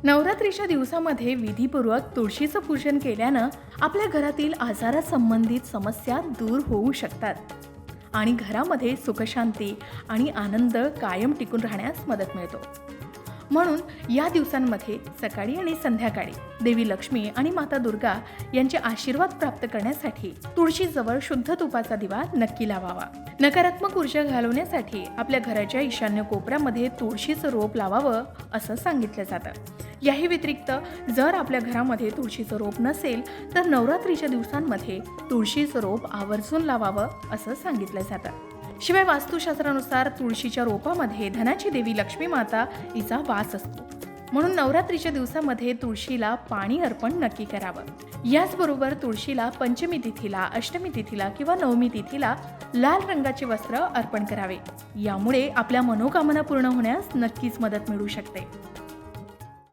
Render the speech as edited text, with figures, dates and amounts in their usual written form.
नवरात्रीच्या दिवसामध्ये विधीपूर्वक तुळशीचं पूजन केल्यानं आपल्या घरातील आजारासंबंधित समस्या दूर होऊ शकतात आणि घरामध्ये सुखशांती आणि आनंद कायम टिकून राहण्यास मदत मिळतो. म्हणून या दिवसांमध्ये सकाळी आणि संध्याकाळी देवी लक्ष्मी आणि माता दुर्गा यांचे आशीर्वाद प्राप्त करण्यासाठी तुळशीजवळ शुद्ध तुपाचा दिवा नक्की लावावा. नकारात्मक ऊर्जा घालवण्यासाठी आपल्या घराच्या ईशान्य कोपऱ्यामध्ये तुळशीचं रोप लावावं असं सांगितलं जातं. याही व्यतिरिक्त जर आपल्या घरामध्ये तुळशीचं रोप नसेल तर नवरात्रीच्या दिवसांमध्ये तुळशीचं रोप आवर्जून लावावं असं सांगितलं जातं. शिवाय वास्तुशास्त्रानुसार तुळशीच्या रोपामध्ये धनाची देवी लक्ष्मी माता हिचा वास असतो. म्हणून नवरात्रीच्या दिवसामध्ये तुळशीला पाणी अर्पण नक्की करावं. याचबरोबर तुळशीला पंचमी तिथीला, अष्टमी तिथीला किंवा नवमी तिथीला लाल रंगाचे वस्त्र अर्पण करावे. यामुळे आपल्या मनोकामना पूर्ण होण्यास नक्कीच मदत मिळू शकते.